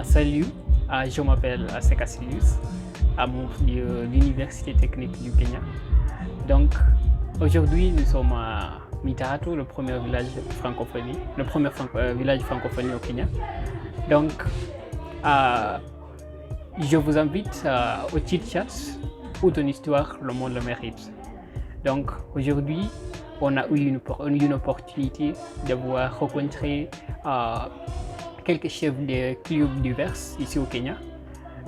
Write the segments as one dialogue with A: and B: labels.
A: Salut, je m'appelle Aseka Silius, amour de l'Université technique du Kenya. Donc, aujourd'hui, nous sommes à Mitarato, le premier village francophonie, village francophonie au Kenya. Donc, je vous invite au chit-chat où ton histoire, le monde le mérite. Donc, aujourd'hui, on a eu une opportunité de voir rencontrer quelques chefs de clubs divers ici au Kenya.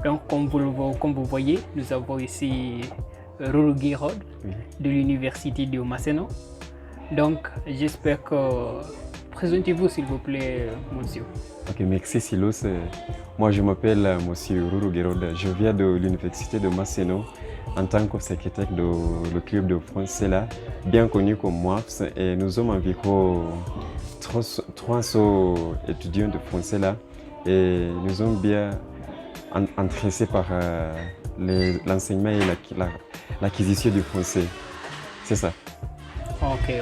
A: Donc, comme vous voyez, nous avons ici Ruru Girod de l'université de Maseno. Donc, j'espère que... Présentez-vous s'il vous plaît, monsieur.
B: Ok, merci Silos. Moi, je m'appelle monsieur Ruru Girod. Je viens de l'université de Maseno en tant que secrétaire du club de français là, bien connu comme MOAFS. Et nous sommes environ 300 étudiants de français là. Et nous sommes bien intéressés par l'enseignement et l'acquisition du français. C'est ça.
A: Ok.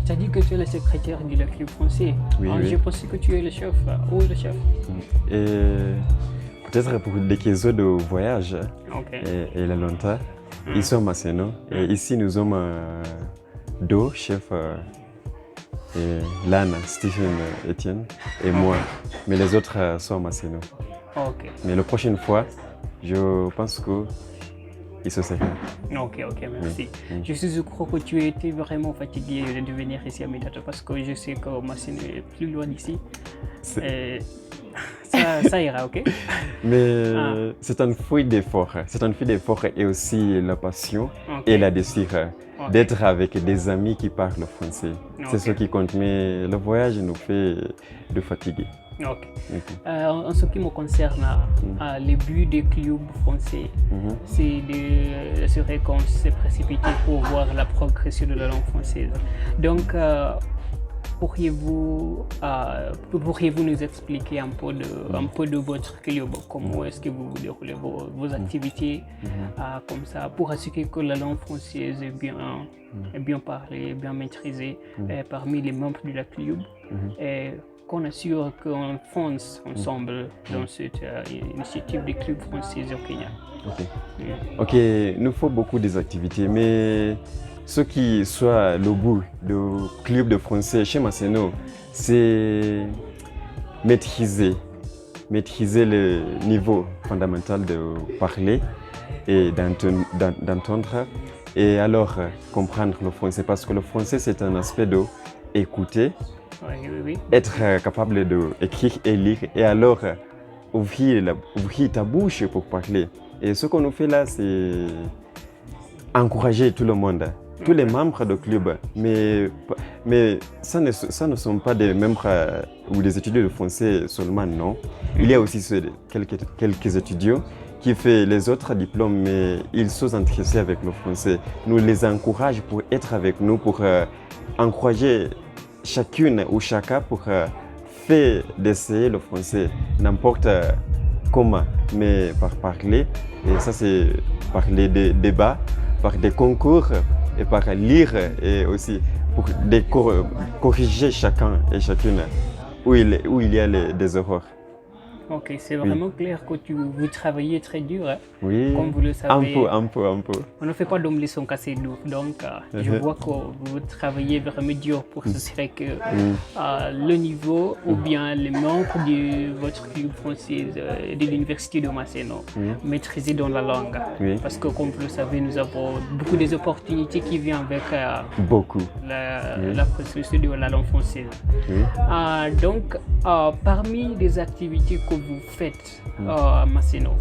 A: Tu as dit que tu es le secrétaire du club français.
B: Oui.
A: Je pensais que tu es le chef. Où est le chef?
B: Et peut-être pour des questions de voyage et la longtemps, ils sont Maseno. Et ici, nous sommes deux chefs, Lana, Stephen, Etienne et moi. Mais les autres sont Maseno. Mais la prochaine fois, je pense que ils se seront.
A: Ok, merci. Je crois que tu étais vraiment fatigué de venir ici à Mitarato parce que je sais que Maseno est plus loin d'ici. Ça ira, ok?
B: Mais c'est un fruit d'effort. C'est un fruit d'effort et aussi la passion et la désir d'être avec des amis qui parlent français. C'est ce qui compte. Mais le voyage nous fait de fatiguer.
A: En ce qui me concerne, le but des clubs français, c'est de s'assurer qu'on s'est précipité pour voir la progression de la langue française. Donc, pourriez-vous nous expliquer un peu de votre club, comment est-ce que vous déroulez vos activités comme ça, pour assurer que la langue française est bien parlée, bien maîtrisée parmi les membres de la club et qu'on assure qu'on fonce ensemble dans cette initiative des clubs français au Kenya.
B: Ok, il nous faut beaucoup des activités, mais ce qui soit le but du club de français chez Maseno, c'est maîtriser le niveau fondamental de parler et d'entendre et alors comprendre le français, parce que le français c'est un aspect de écouter, être capable d'écrire et lire et alors ouvrir ta bouche pour parler. Et ce qu'on nous fait là, c'est encourager tout le monde, tous les membres du club, mais ça ne sont pas des membres ou des étudiants de français seulement, non. Il y a aussi quelques étudiants qui font les autres diplômes, mais ils sont intéressés avec le français. Nous les encourageons pour être avec nous, pour encourager chacune ou chacun pour faire d'essayer le français, n'importe comment, mais par parler. Et ça, c'est par les débats, par des concours et par lire et aussi pour corriger chacun et chacune où il y a des erreurs.
A: Ok, c'est vraiment clair que vous travaillez très dur,
B: oui,
A: comme vous le savez.
B: Un peu.
A: On ne fait pas d'omelette sans casser d'eau, donc je vois que vous travaillez vraiment dur pour s'assurer que le niveau ou bien les membres de votre club français de l'université de Maseno maîtrisent dans la langue. Parce que comme vous le savez, nous avons beaucoup d'opportunités qui viennent avec la processus de la langue française. Donc, parmi les activités que vous faites à Maseno,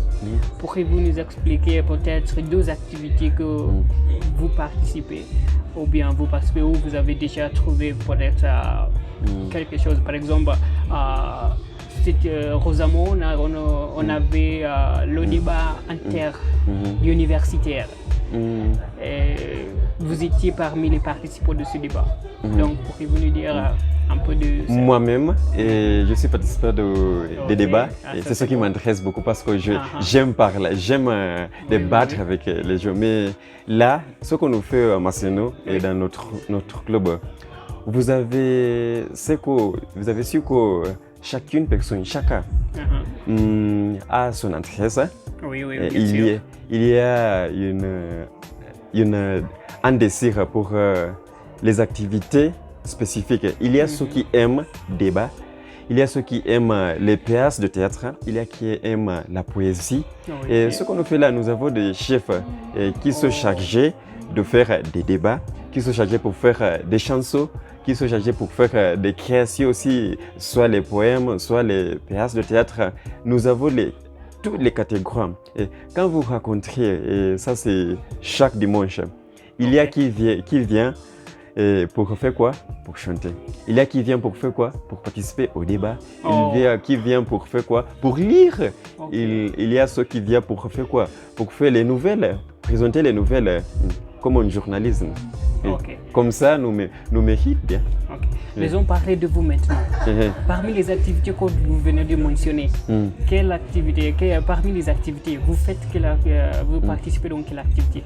A: pourriez-vous nous expliquer peut-être deux activités que vous participez ou bien vous participez où vous avez déjà trouvé peut-être quelque chose? Par exemple, Rosamond, on avait le débat inter-universitaire. Et vous étiez parmi les participants de ce débat. Donc, pourriez-vous nous dire un peu de ça?
B: Moi-même, je suis participant des débats. Et c'est ce qui m'intéresse beaucoup parce que j'aime parler, j'aime débattre avec les gens. Mais là, ce qu'on nous fait à Maseno et dans notre club, vous avez su que chacune personne, chacun a son intérêt.
A: Oui, oui,
B: Et
A: bien sûr.
B: il y a un désir pour les activités spécifiques. Il y a ceux qui aiment le débat, il y a ceux qui aiment les pièces de théâtre, il y a qui aiment la poésie.
A: Oui,
B: Et
A: ok.
B: ce qu'on fait là, nous avons des chefs qui sont chargés de faire des débats, qui sont chargés pour faire des chansons, qui sont chargés pour faire des créations aussi, soit les poèmes, soit les pièces de théâtre. Nous avons toutes les catégories. Et quand vous rencontrez, et ça c'est chaque dimanche, il y a qui vient pour faire quoi? Pour chanter. Il y a qui vient pour faire quoi? Pour participer au débat.
A: Oh.
B: Il y a qui vient pour faire quoi? Pour lire.
A: Ok.
B: Il y a ceux qui viennent pour faire quoi? Pour faire les nouvelles, présenter les nouvelles comme un journalisme. Et
A: Ok.
B: comme ça, nous méritons bien.
A: Ok. Laissons parler de vous maintenant. Parmi les activités que vous venez de mentionner, parmi les activités, vous faites vous participez dans quelle activité?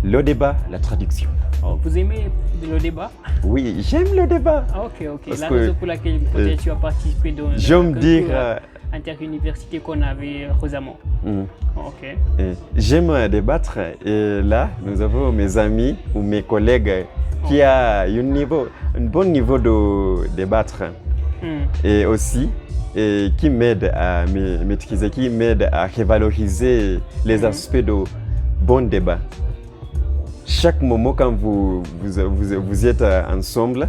B: Le débat, la traduction.
A: Oh, vous aimez le débat?
B: Oui, j'aime le débat.
A: Ah, ok, ok.
B: Parce
A: La
B: que,
A: raison pour laquelle peut-être tu as participé dans
B: je
A: le
B: me dire,
A: concours interuniversité qu'on avait récemment. Ok.
B: J'aime débattre et là, nous avons mes amis ou mes collègues qui ont un bon niveau de débattre et aussi qui m'aident à maîtriser, qui m'aident à revaloriser les aspects de bon débat. Chaque moment quand vous êtes ensemble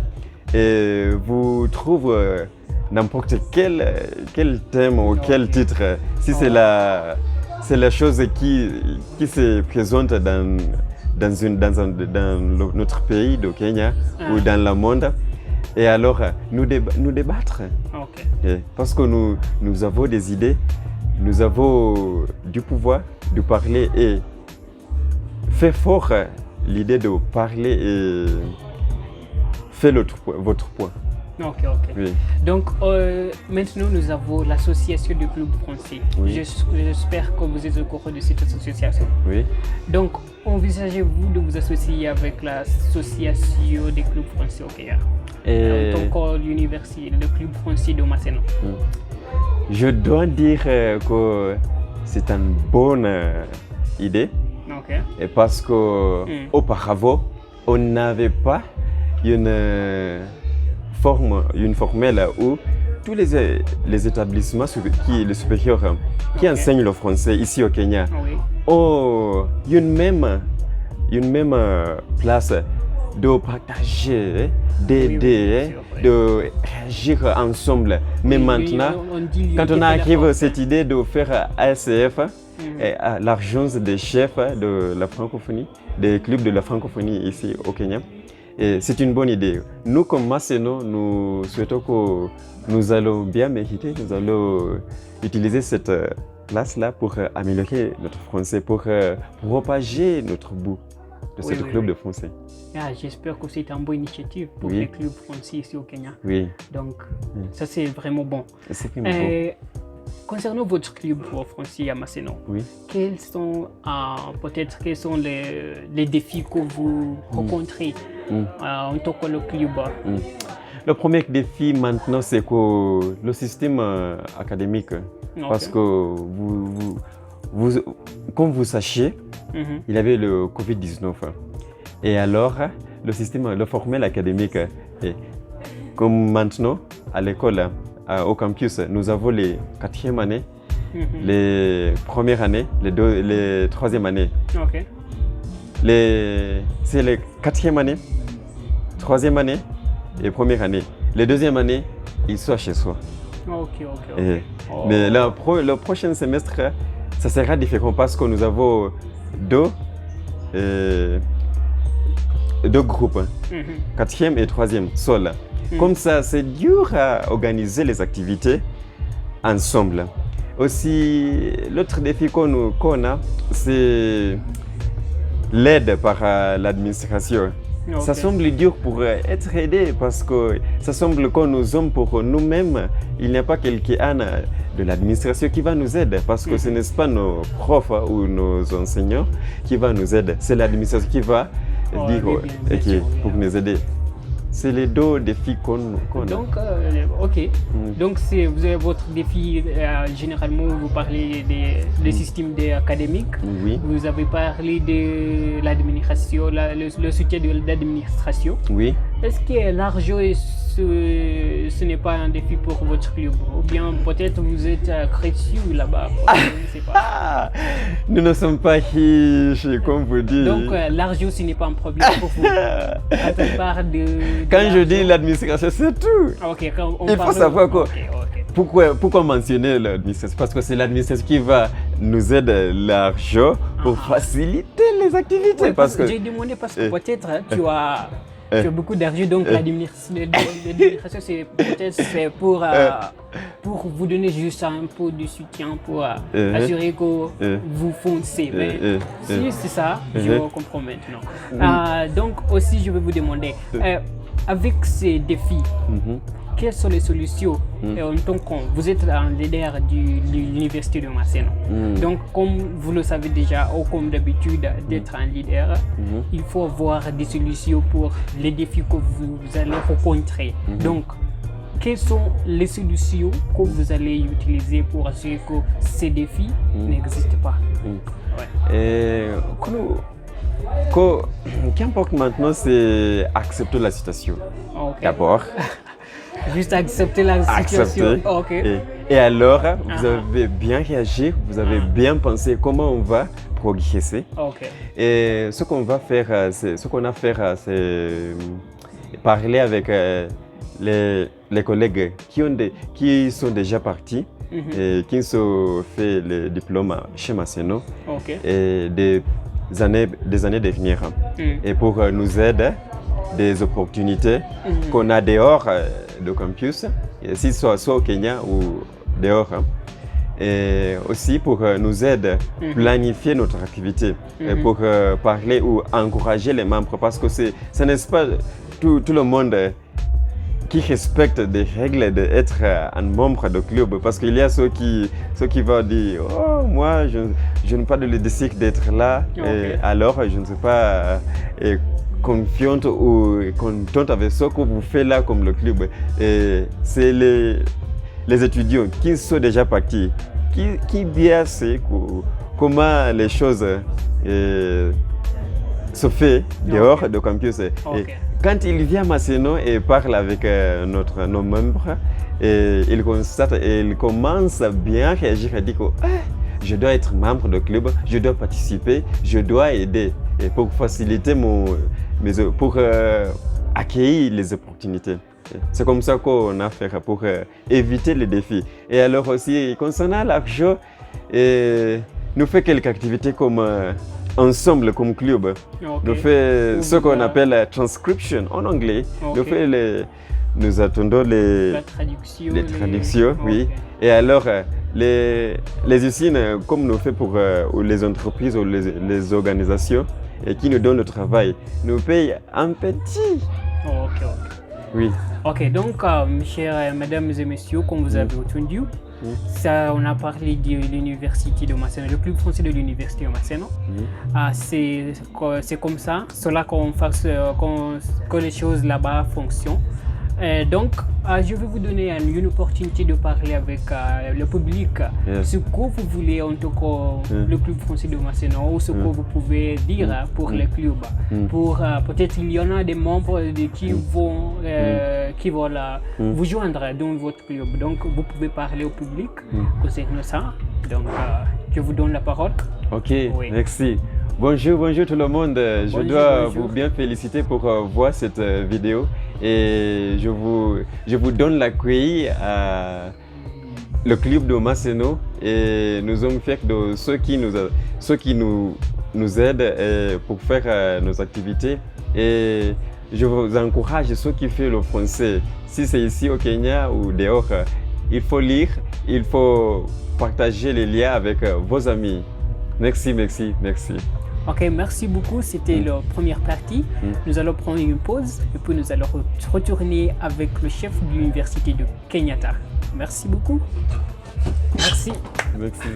B: et vous trouvez n'importe quel thème ou quel titre, si c'est la chose qui se présente dans notre pays de Kenya ou dans le monde, et alors nous débattre.
A: Ok.
B: Parce que nous avons des idées, nous avons du pouvoir de parler et faire fort l'idée de parler et faire votre point.
A: Ok, ok.
B: Oui.
A: Donc maintenant nous avons l'association du club français.
B: Oui.
A: J'espère que vous êtes au courant de cette association.
B: Oui.
A: Donc envisagez-vous de vous associer avec l'association des clubs français au Kenya? En tant que l'université, le club français de Maseno.
B: Je dois dire que c'est une bonne idée.
A: Ok.
B: Et parce que auparavant, on n'avait pas une formule où tous les établissements les supérieurs qui enseignent le français ici au Kenya
A: Oui.
B: ont une même place de partager, d'aider, de réagir ensemble. Mais maintenant, quand on arrive à cette idée de faire ASF, l'agence des chefs de la francophonie, des clubs de la francophonie ici au Kenya, c'est une bonne idée. Nous, comme Maseno, nous souhaitons que nous allons bien mériter, nous allons utiliser cette place-là pour améliorer notre français, pour propager notre bout de ce club de français.
A: J'espère que c'est une bonne initiative pour les clubs français ici au Kenya.
B: Oui.
A: Donc, ça c'est vraiment bon.
B: C'est vraiment bon.
A: Concernant votre club français à Maseno, quels sont les défis que vous rencontrez en tant que le club?
B: Le premier défi maintenant, c'est que le système académique, parce que comme vous sachiez, il y avait le Covid-19. Et alors, le formel académique, comme maintenant, à l'école, au campus, nous avons les 4e années, les premières années, les 3e années.
A: Ok.
B: C'est les 4e année, 3e année et première année. Les 2e années, ils sont chez soi.
A: Ok.
B: Mais le prochain semestre, ça sera différent parce que nous avons deux groupes, 4e et 3e seuls. Comme ça, c'est dur à organiser les activités ensemble. Aussi, l'autre défi qu'on a, c'est l'aide par l'administration. Ça semble dur pour être aidé parce que ça semble que nous sommes pour nous-mêmes. Il n'y a pas quelqu'un de l'administration qui va nous aider parce que ce n'est pas nos profs ou nos enseignants qui va nous aider. C'est l'administration qui va dire pour nous aider. c'est les deux défis qu'on a.
A: Donc, ok. Donc, vous avez votre défi, généralement, vous parlez des systèmes académiques.
B: Oui.
A: Vous avez parlé de l'administration, le soutien de l'administration.
B: Oui.
A: Est-ce que l'argent, ce n'est pas un défi pour votre club? Ou bien peut-être vous êtes chrétien là-bas? Je ne sais pas.
B: Nous ne sommes pas riches, comme vous dites.
A: Donc, l'argent, ce n'est pas un problème pour vous. Quand on parle
B: quand je dis l'administration, c'est tout.
A: Okay,
B: il faut savoir quoi.
A: Okay.
B: Pourquoi mentionner l'administration? Parce que c'est l'administration qui va nous aider l'argent pour faciliter les activités.
A: Oui,
B: parce que
A: j'ai demandé parce que peut-être tu as beaucoup d'argent, donc l'administration c'est peut-être pour vous donner juste un peu de soutien pour assurer que vous foncez. Mais si c'est ça, je comprends maintenant. Donc aussi, je vais vous demander, avec ces défis, quelles sont les solutions en tant que vous êtes un leader de l'université de Masséna. Donc, comme vous le savez déjà, ou comme d'habitude d'être un leader, il faut avoir des solutions pour les défis que vous allez rencontrer. Donc, quelles sont les solutions que vous allez utiliser pour assurer que ces défis n'existent pas?
B: Qu'importe maintenant, c'est accepter la situation. D'abord.
A: Juste accepter la situation.
B: Et alors, vous avez bien réagi, vous avez bien pensé comment on va progresser. Et ce qu'on va faire, c'est parler avec les collègues qui sont déjà partis et qui ont fait le diplôme chez Masséna et des années de venir. Et pour nous aider des opportunités qu'on a dehors du campus, si soit au Kenya ou dehors. Et aussi pour nous aider à planifier notre activité, et pour parler ou encourager les membres, parce que ce n'est pas tout le monde qui respecte des règles d'être un membre de club, parce qu'il y a ceux qui vont dire « Oh, moi, je n'ai pas de décider d'être là, et alors je ne sais pas confiante ou contente avec ce que vous faites là comme le club. » Et c'est les étudiants qui sont déjà partis, qui bien savent comment les choses se font dehors du campus. Et quand il vient à Masséna et parle avec nos membres, et il constate et il commence à bien réagir et dit que je dois être membre du club, je dois participer, je dois aider et pour faciliter pour accueillir les opportunités. C'est comme ça qu'on a fait pour éviter les défis. Et alors aussi, concernant l'argent, nous faisons quelques activités comme ensemble, comme club. Nous faisons ce qu'on appelle transcription en anglais. Nous attendons les traductions, oui. Et alors, les usines, comme nous faisons pour les entreprises ou les organisations qui nous donnent le travail, nous payent un petit. Oui.
A: Ok, donc, chers mesdames et messieurs, comme vous avez entendu, on a parlé de l'université de Masséna, le club français de l'université de Masséna. C'est comme ça, cela que les choses là-bas fonctionnent. Donc, je vais vous donner une opportunité de parler avec le public. Ce que vous voulez en tant que le club français de Masséna, ou ce que vous pouvez dire pour les clubs. Peut-être il y en a des membres qui vont vous joindre dans votre club. Donc, vous pouvez parler au public concernant ça. Donc, je vous donne la parole.
B: Ok, merci. Bonjour tout le monde. Je dois vous bien féliciter pour voir cette vidéo et je vous donne l'accueil à le club de Masséna et nous sommes fiers de ceux qui nous aident pour faire nos activités et je vous encourage ceux qui font le français. Si c'est ici au Kenya ou dehors, il faut lire, il faut partager les liens avec vos amis. Merci.
A: Ok, merci beaucoup. C'était la première partie. Nous allons prendre une pause et puis nous allons retourner avec le chef de l'université de Kenyatta. Merci beaucoup. Merci.
B: Merci.